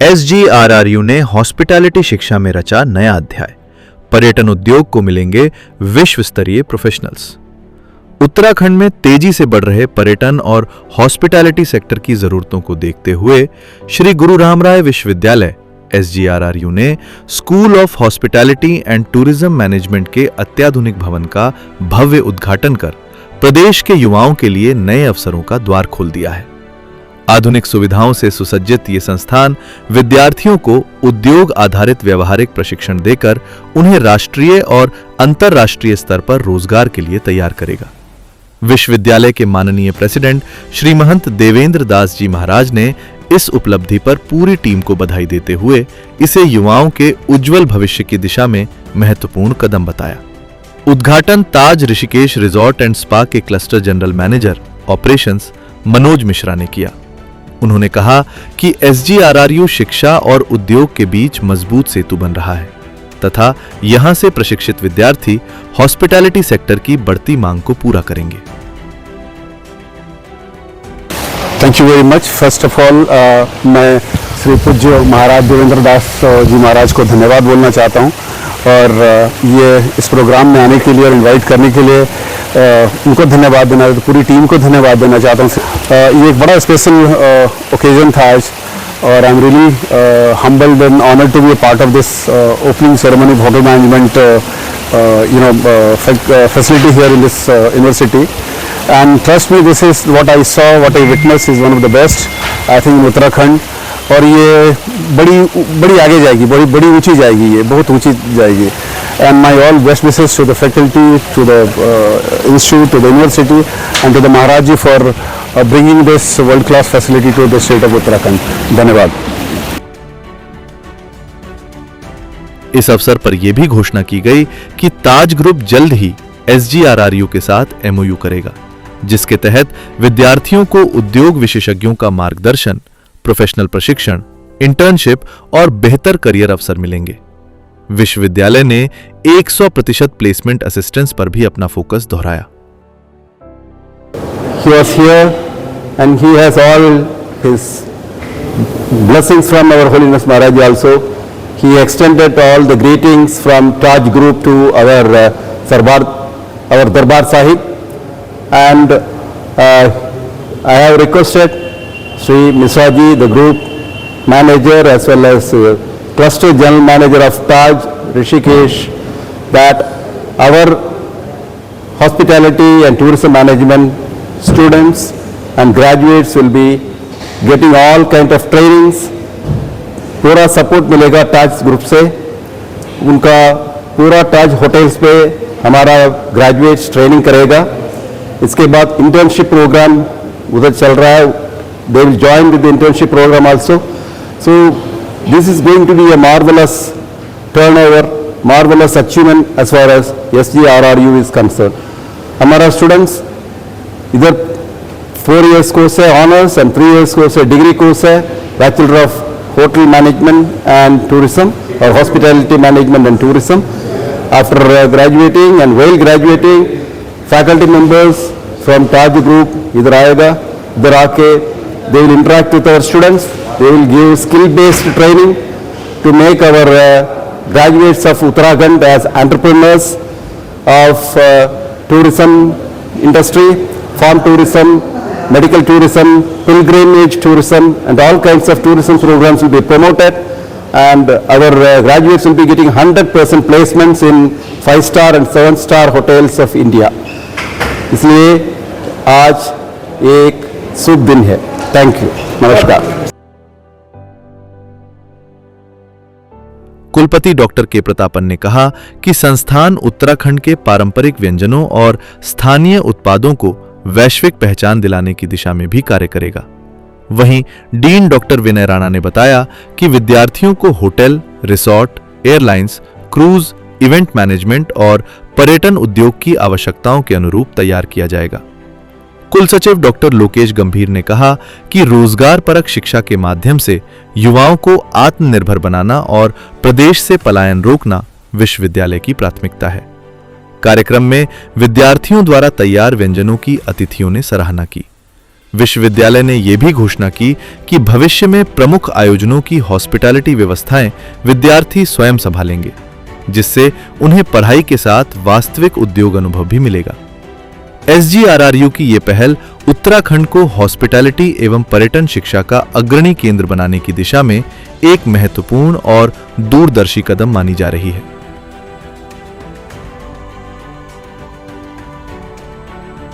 SGRRU ने hospitality शिक्षा में रचा नया अध्याय। पर्यटन उद्योग को मिलेंगे विश्व स्तरीय प्रोफेशनल्स। उत्तराखंड में तेजी से बढ़ रहे पर्यटन और हॉस्पिटैलिटी सेक्टर की जरूरतों को देखते हुए श्री गुरु रामराय विश्वविद्यालय SGRRU ने school of hospitality and tourism management के अत्याधुनिक भवन का भव्य उद्घाटन कर प्रदेश के युवाओं के लिए नए अवसरों का द्वार खोल दिया है। आधुनिक सुविधाओं से सुसज्जित ये संस्थान विद्यार्थियों को उद्योग आधारित व्यवहारिक प्रशिक्षण देकर उन्हें राष्ट्रीय और अंतर्राष्ट्रीय स्तर पर रोजगार के लिए तैयार करेगा। विश्वविद्यालय के माननीय प्रेसिडेंट श्री महंत देवेंद्र दास जी महाराज ने इस उपलब्धि पर पूरी टीम को बधाई देते हुए इसे युवाओं के उज्जवल भविष्य की दिशा में महत्वपूर्ण कदम बताया। उद्घाटन ताज ऋषिकेश रिजॉर्ट एंड स्पा के cluster general manager operations Manoj Mishra ने किया। उन्होंने कहा कि SGRRU शिक्षा और उद्योग के बीच मजबूत सेतु बन रहा है तथा यहां से प्रशिक्षित विद्यार्थी हॉस्पिटैलिटी सेक्टर की बढ़ती मांग को पूरा करेंगे। Thank you very much. First of all मैं श्री पूज्य महाराज देवेंद्र दास जी महाराज को धन्यवाद बोलना चाहता हूं और ये इस प्रोग्राम में आने के लिए और इनवाइट करने के लिए उनको धन्यवाद देना, पूरी टीम को धन्यवाद देना चाहता हूं। ये एक बड़ा स्पेशल ओकेजन था आज और I am really humbled and honored to be a part of this opening ceremony of hotel management facility here in this university. And trust me, this is what I saw, what I witnessed is one of the best, I think, in Uttarakhand. और ये बड़ी आगे जाएगी, बड़ी ऊंची जाएगी, ये बहुत ऊंची जाएगी। And my all best wishes to the faculty, to the institute, to the university, and to the Maharaj ji for bringing this world-class facility to the state of Uttarakhand. धन्यवाद। इस अवसर पर यह भी घोषणा की गई कि ताज ग्रुप जल्द ही SGRRU के साथ MOU करेगा, जिसके तहत विद्यार्थियों को उद्योग विशेषज्ञों का मार्गदर्शन, प्रोफेशनल प्रशिक्षण, इंटर्नशिप और बेहतर करियर अवसर मिलेंगे। विश्वविद्यालय ने 100% प्लेसमेंट असिस्टेंस पर भी अपना फोकस दोहराया। He was here and he has all his blessings from our Holiness Maharaj also. He extended all the greetings from Taj Group to our Darbar Sahib, and I have requested Sri Misra ji, the group manager as well as cluster general manager of Taj Rishikesh, that our hospitality and tourism management students and graduates will be getting all kind of trainings. पूरा support मिलेगा ताज group से। उनका पूरा ताज hotels पे हमारा graduates training करेगा। इसके बाद इंटर्नशिप प्रोग्राम उधर चल रहा है, they will join with the internship programme also. So this is going to be a marvellous turnover, marvellous achievement as far as SGRRU is concern. हमारा स्टूडेंट्स इधर 4 years कोर्स है ऑनर्स एंड 3 years कोर्स है degree course है, bachelor of hotel management and tourism और hospitality management and tourism. After graduating and while graduating, faculty members from Taj Group इधर आएगा, इधर आके they will interact with our students, they will give skill-based training to make our graduates of Uttarakhand as entrepreneurs of tourism industry, farm tourism, medical tourism, pilgrimage tourism, and all kinds of tourism programs will be promoted. And our graduates will be getting 100% placements in 5-star and 7-star hotels of India. इसलिए आज एक शुभ दिन है। Thank you, नमस्कार। कुलपति doctor के प्रतापन ने कहा कि संस्थान उत्तराखंड के पारंपरिक व्यंजनों और स्थानीय उत्पादों को वैश्विक पहचान दिलाने की दिशा में भी कार्य करेगा। वहीं डीन डॉक्टर विनय राणा ने बताया कि विद्यार्थियों को hotel, resort, airlines, cruise, event management और पर्यटन उद्योग की आवश्यकताओं के अनुरूप तैयार किया जाएगा। कुलसचिव डॉक्टर लोकेश गंभीर ने कहा कि रोजगार परक शिक्षा के माध्यम से युवाओं को आत्मनिर्भर बनाना और प्रदेश से पलायन रोकना विश्वविद्यालय की प्राथमिकता है। कार्यक्रम में विद्यार्थियों द्वारा तैयार व्यंजनों की अतिथियों ने सराहना की। विश्वविद्यालय ने यह भी घोषणा की कि भविष्य में प्रमुख आयोजनों की हॉस्पिटैलिटी व्यवस्थाएं विद्यार्थी स्वयं संभालेंगे, जिससे उन्हें पढ़ाई के साथ वास्तविक उद्योग अनुभव भी मिलेगा। SGRRU की यह पहल उत्तराखंड को हॉस्पिटैलिटी एवं पर्यटन शिक्षा का अग्रणी केंद्र बनाने की दिशा में एक महत्वपूर्ण और दूरदर्शी कदम मानी जा रही है।